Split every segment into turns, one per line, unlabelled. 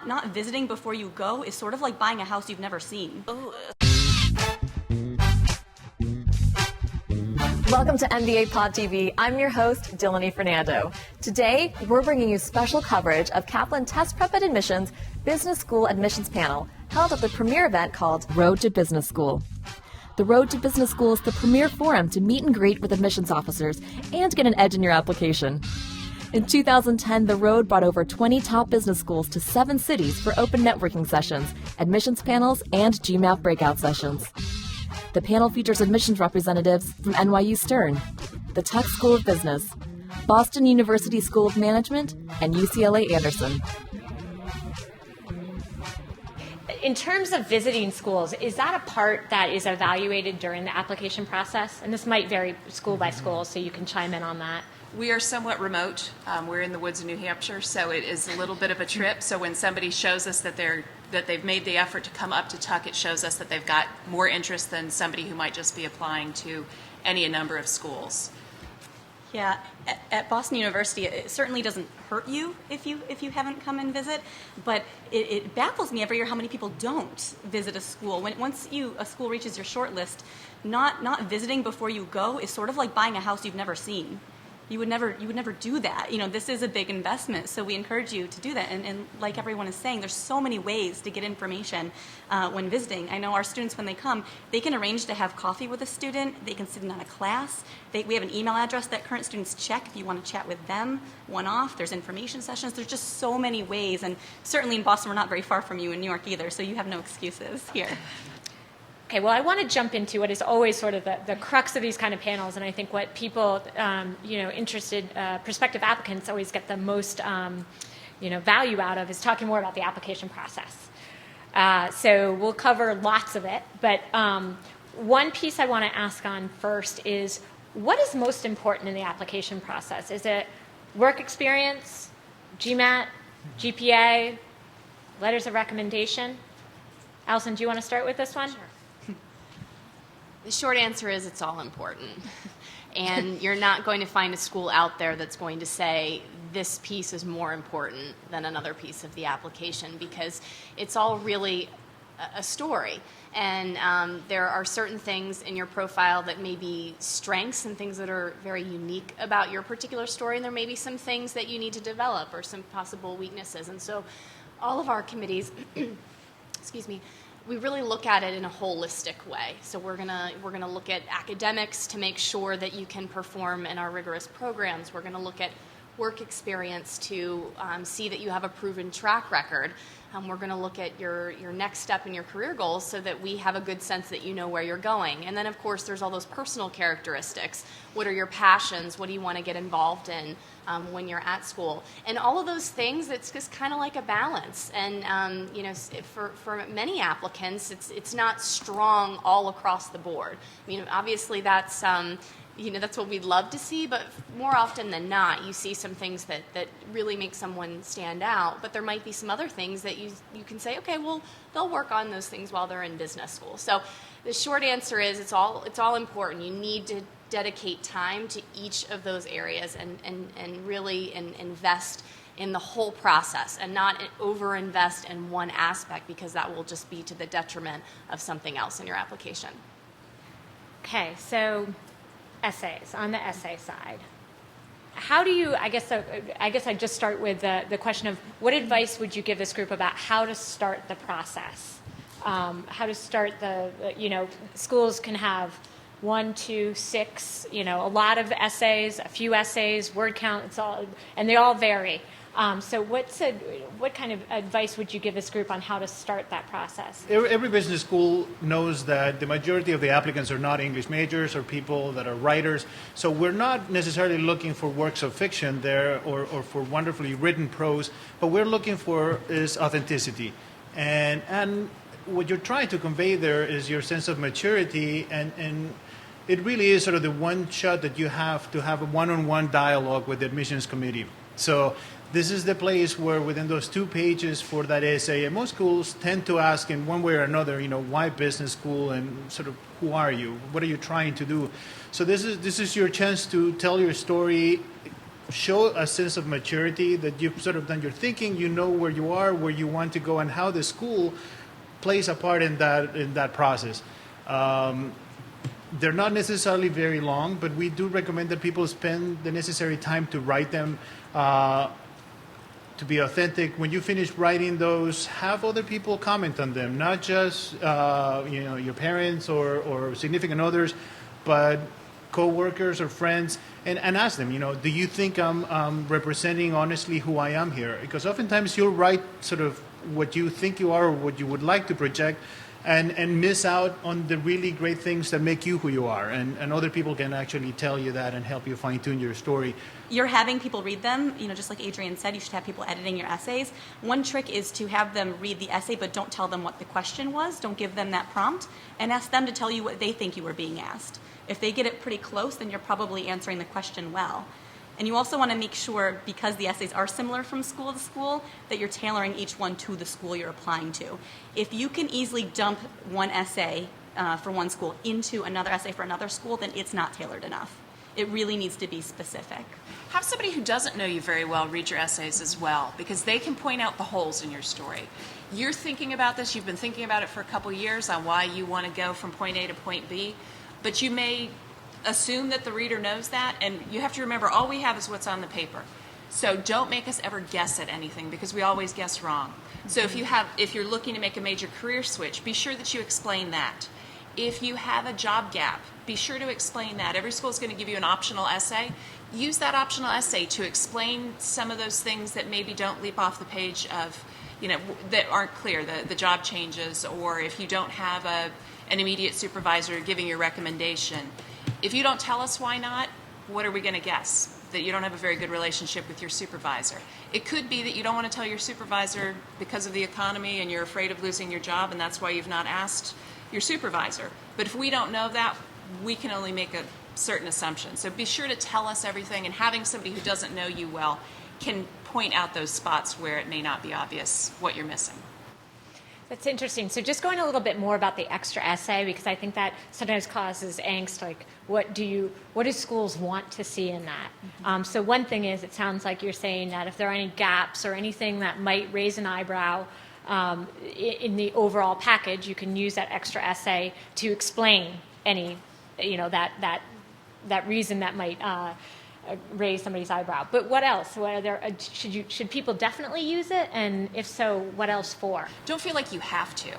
not visiting before you go is sort of like buying a house you've never seen.
Welcome to MBA Pod TV. I'm your host, Dilany Fernando. Today, we're bringing you special coverage of Kaplan Test Prep and Admissions Business School Admissions Panel, held at the premier event called Road to Business School. The Road to Business School is the premier forum to meet and greet with admissions officers and get an edge in your application. In 2010, The Road brought over 20 top business schools to 7 cities for open networking sessions, admissions panels, and GMAT breakout sessions. The panel features admissions representatives from NYU Stern, the Tuck School of Business, Boston University School of Management, and UCLA Anderson.
In terms of visiting schools, is that a part that is evaluated during the application process? And this might vary school by school, so you can chime in on that.
We are somewhat remote. We're in the woods of New Hampshire, so it is a little bit of a trip. So when somebody shows us that they've made the effort to come up to Tuck, it shows us that they've got more interest than somebody who might just be applying to any number of schools.
Yeah, at Boston University, it certainly doesn't hurt you if you haven't come and visit, but it baffles me every year how many people don't visit a school. Once a school reaches your short list, not visiting before you go is sort of like buying a house you've never seen. You would never do that. This is a big investment, so we encourage you to do that. And like everyone is saying, there's so many ways to get information when visiting. I know our students, when they come, they can arrange to have coffee with a student. They can sit in on a class. We have an email address that current students check if you want to chat with them one-off. There's information sessions. There's just so many ways. And certainly in Boston, we're not very far from you in New York either, so you have no excuses here.
Okay, well, I want to jump into what is always sort of the crux of these kind of panels, and I think what people, interested prospective applicants always get the most, value out of is talking more about the application process. So we'll cover lots of it, but one piece I want to ask on first is, what is most important in the application process? Is it work experience, GMAT, GPA, letters of recommendation? Alison, do you want to start with this one?
Sure. The short answer is it's all important. And you're not going to find a school out there that's going to say this piece is more important than another piece of the application, because it's all really a story. And there are certain things in your profile that may be strengths and things that are very unique about your particular story, and there may be some things that you need to develop or some possible weaknesses. And so all of our committees, excuse me, we really look at it in a holistic way. So we're gonna look at academics to make sure that you can perform in our rigorous programs. We're gonna look at work experience to see that you have a proven track record. We're going to look at your next step in your career goals so that we have a good sense that you know where you're going. And then, of course, there's all those personal characteristics. What are your passions? What do you want to get involved in when you're at school? And all of those things, it's just kind of like a balance. And, for many applicants, it's not strong all across the board. I mean, obviously, that's what we'd love to see, but more often than not, you see some things that really make someone stand out, but there might be some other things that you can say, okay, well, they'll work on those things while they're in business school. So the short answer is it's all important. You need to dedicate time to each of those areas and really invest in the whole process and not overinvest in one aspect, because that will just be to the detriment of something else in your application.
Okay, so essays, on the essay side. How do you, I guess I just start with the question of what advice would you give this group about how to start the process? How to start schools can have 1, 2, 6, a lot of essays, a few essays, word count, and they all vary. So what kind of advice would you give this group on how to start that process?
Every business school knows that the majority of the applicants are not English majors or people that are writers. So we're not necessarily looking for works of fiction there or for wonderfully written prose. What we're looking for is authenticity. And what you're trying to convey there is your sense of maturity, and it really is sort of the one shot that you have to have a one-on-one dialogue with the admissions committee. So this is the place where within those 2 pages for that essay, and most schools tend to ask in one way or another, why business school and sort of who are you? What are you trying to do? So this is your chance to tell your story show a sense of maturity, that you've sort of done your thinking, you know where you are, where you want to go, and how the school plays a part in that process. They're not necessarily very long, but we do recommend that people spend the necessary time to write them, to be authentic. When you finish writing those, have other people comment on them, not just your parents or significant others, but co-workers or friends, and ask them, do you think I'm representing honestly who I am here? Because oftentimes you'll write sort of what you think you are or what you would like to project, and miss out on the really great things that make you who you are. And other people can actually tell you that and help you fine-tune your story.
You're having people read them, just like Adrian said, you should have people editing your essays. One trick is to have them read the essay, but don't tell them what the question was. Don't give them that prompt, and ask them to tell you what they think you were being asked. If they get it pretty close, then you're probably answering the question well. And you also want to make sure, because the essays are similar from school to school, that you're tailoring each one to the school you're applying to. If you can easily dump one essay for one school into another essay for another school, then it's not tailored enough. It really needs to be specific.
Have somebody who doesn't know you very well read your essays as well, because they can point out the holes in your story. You're thinking about this, you've been thinking about it for a couple years on why you want to go from point A to point B, but you may assume that the reader knows that, and you have to remember all we have is what's on the paper. So don't make us ever guess at anything, because we always guess wrong. So if you're looking to make a major career switch, be sure that you explain that. If you have a job gap, be sure to explain that. Every school is going to give you an optional essay. Use that optional essay to explain some of those things that maybe don't leap off the page of, that aren't clear, the job changes, or if you don't have an immediate supervisor giving your recommendation. If you don't tell us why not, what are we going to guess? That you don't have a very good relationship with your supervisor. It could be that you don't want to tell your supervisor because of the economy and you're afraid of losing your job, and that's why you've not asked your supervisor. But if we don't know that, we can only make a certain assumption. So be sure to tell us everything, and having somebody who doesn't know you well can point out those spots where it may not be obvious what you're missing.
That's interesting. So just going a little bit more about the extra essay, because I think that sometimes causes angst, like what do schools want to see in that? So one thing is, it sounds like you're saying that if there are any gaps or anything that might raise an eyebrow in the overall package, you can use that extra essay to explain any, that reason that might raise somebody's eyebrow. But what else? Should people definitely use it? And if so, what else for?
Don't feel like you have to.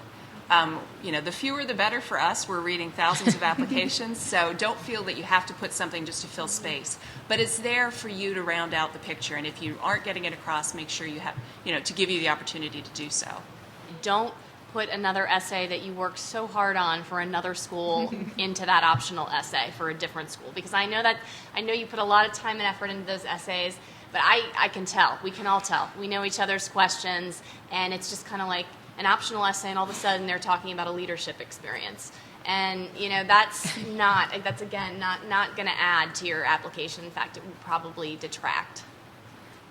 The fewer the better for us. We're reading thousands of applications, so don't feel that you have to put something just to fill space. But it's there for you to round out the picture, and if you aren't getting it across, make sure you have, to give you the opportunity to do so.
Don't put another essay that you worked so hard on for another school into that optional essay for a different school, because I know you put a lot of time and effort into those essays, but I can tell, we can all tell, we know each other's questions, and it's just kind of like an optional essay, and all of a sudden they're talking about a leadership experience, and that's again not going to add to your application. In fact, it would probably detract.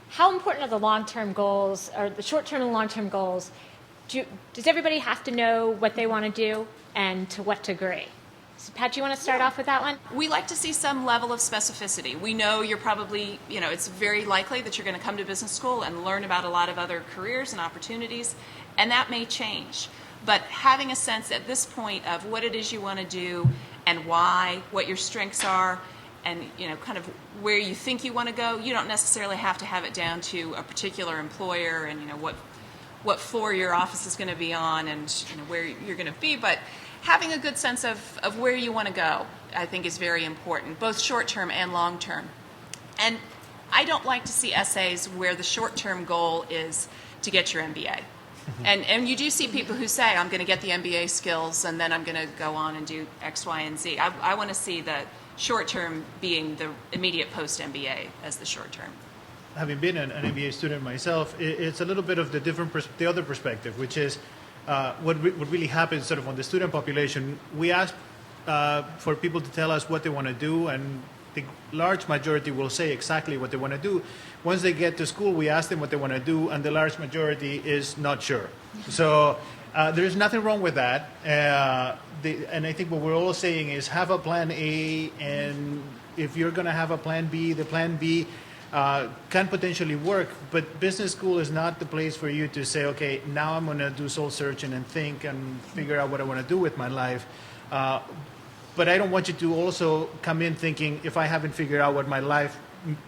How important are the long-term goals, or the short-term and long-term goals? Does everybody have to know what they want to do, and to what degree? So Pat, do you want to start off with that one?
We like to see some level of specificity. We know you're probably, it's very likely that you're going to come to business school and learn about a lot of other careers and opportunities, and that may change. But having a sense at this point of what it is you want to do and why, what your strengths are, and kind of where you think you want to go, you don't necessarily have to have it down to a particular employer and what floor your office is going to be on and where you're going to be, but having a good sense of where you want to go, I think, is very important, both short-term and long-term. And I don't like to see essays where the short-term goal is to get your MBA. And you do see people who say, I'm going to get the MBA skills and then I'm going to go on and do X, Y, and Z. I want to see the short-term being the immediate post-MBA as the short-term.
Having been an MBA student myself, it's a little bit of the other perspective, which is what really happens sort of on the student population. We ask for people to tell us what they want to do, and the large majority will say exactly what they want to do. Once they get to school, we ask them what they want to do, and the large majority is not sure. So there's nothing wrong with that. And I think what we're all saying is have a plan A, and if you're going to have a plan B, the plan B can potentially work, but business school is not the place for you to say, okay, now I'm going to do soul searching and think and figure out what I want to do with my life. But I don't want you to also come in thinking, if I haven't figured out what my life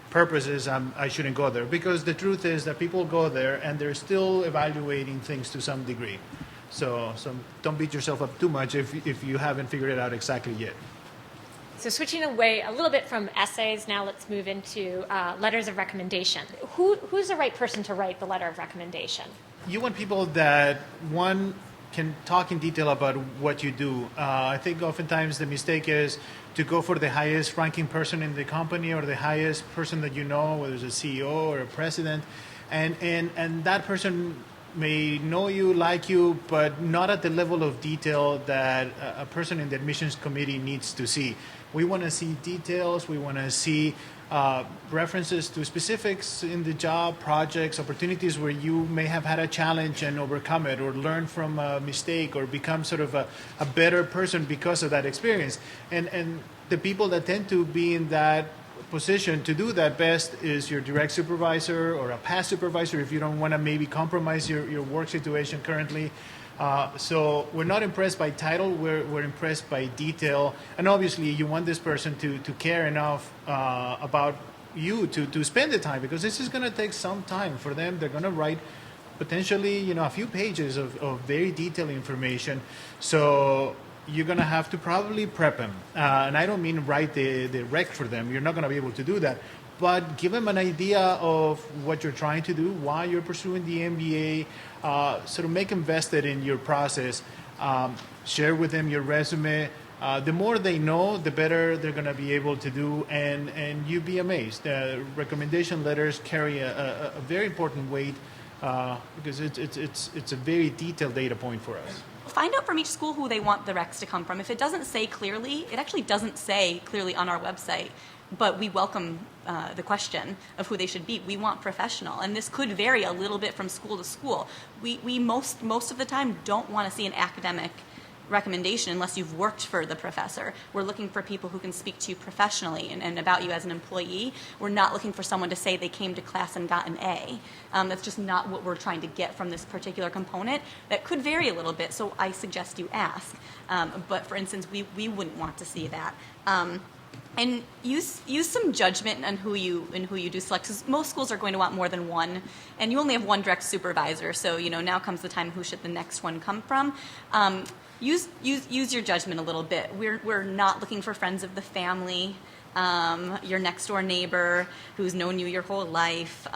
purpose is, I shouldn't go there. Because the truth is that people go there and they're still evaluating things to some degree. So don't beat yourself up too much if you haven't figured it out exactly yet.
So switching away a little bit from essays, now let's move into letters of recommendation. Who's the right person to write the letter of recommendation?
You want people that, one, can talk in detail about what you do. I think oftentimes the mistake is to go for the highest ranking person in the company or the highest person that you know, whether it's a CEO or a president, and that person may know you, like you, but not at the level of detail that a person in the admissions committee needs to see. We want to see details. We want to see references to specifics in the job, projects, opportunities where you may have had a challenge and overcome it, or learn from a mistake, or become sort of a better person because of that experience. And the people that tend to be in that position to do that best is your direct supervisor or a past supervisor if you don't want to maybe compromise your work situation currently. So we're not impressed by title, we're impressed by detail. And obviously you want this person to care enough about you to spend the time, because this is going to take some time for them. They're going to write potentially a few pages of very detailed information. So you're going to have to probably prep them. And I don't mean write the rec for them. You're not going to be able to do that. But give them an idea of what you're trying to do, why you're pursuing the MBA, sort of make them vested in your process. Share with them your resume. The more they know, the better they're going to be able to do, and you'd be amazed. Recommendation letters carry a very important weight because it's a very detailed data point for us.
Find out from each school who they want the recs to come from. If it doesn't say clearly, it actually doesn't say clearly on our website, but we welcome the question of who they should be. We want professional, and this could vary a little bit from school to school. We most of the time don't want to see an academic recommendation unless you've worked for the professor. We're looking for people who can speak to you professionally and about you as an employee. We're not looking for someone to say they came to class and got an A. That's just not what we're trying to get from this particular component. That could vary a little bit, so I suggest you ask. But for instance, we wouldn't want to see that. And use some judgment on who you do select, because most schools are going to want more than one, and you only have one direct supervisor. So now comes the time, who should the next one come from? Use your judgment a little bit. We're not looking for friends of the family, your next door neighbor who's known you your whole life.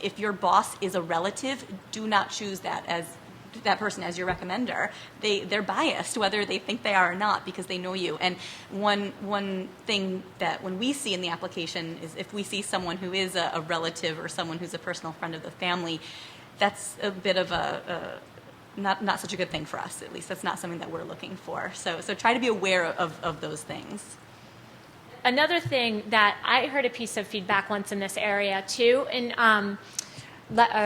If your boss is a relative, do not choose that person as your recommender. They're biased, whether they think they are or not, because they know you. And one thing that when we see in the application is if we see someone who is a relative or someone who's a personal friend of the family, that's a bit of not such a good thing for us. At least that's not something that we're looking for. So try to be aware of those things.
Another thing that I heard a piece of feedback once in this area too, and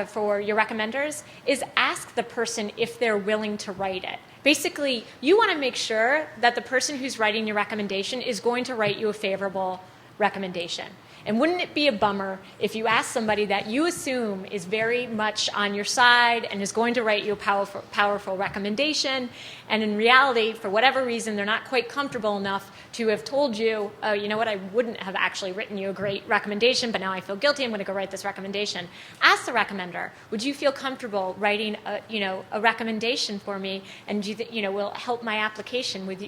for your recommenders, is ask the person if they're willing to write it. Basically, you want to make sure that the person who's writing your recommendation is going to write you a favorable recommendation. And wouldn't it be a bummer if you ask somebody that you assume is very much on your side and is going to write you a powerful recommendation, and in reality, for whatever reason, they're not quite comfortable enough to have told you, oh, you know what, I wouldn't have actually written you a great recommendation, but now I feel guilty, I'm going to go write this recommendation. Ask the recommender, would you feel comfortable writing a recommendation for me, and do you will help my application with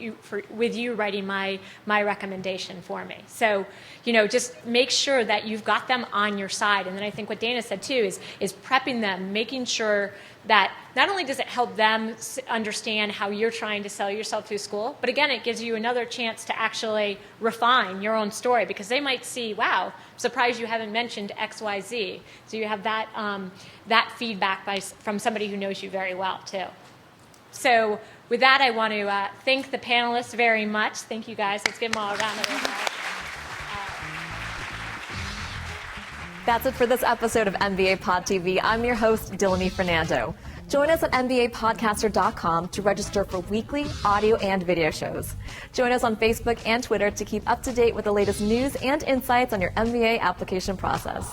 you writing my recommendation for me? So, just make sure that you've got them on your side. And then I think what Dana said too is prepping them, making sure that not only does it help them understand how you're trying to sell yourself through school, but again, it gives you another chance to actually refine your own story, because they might see, wow, I'm surprised you haven't mentioned XYZ. So you have that feedback from somebody who knows you very well too. So with that, I want to thank the panelists very much. Thank you guys. Let's give them all a round of applause.
That's it for this episode of MBA Pod TV. I'm your host, Dilany Fernando. Join us at MBApodcaster.com to register for weekly audio and video shows. Join us on Facebook and Twitter to keep up to date with the latest news and insights on your MBA application process.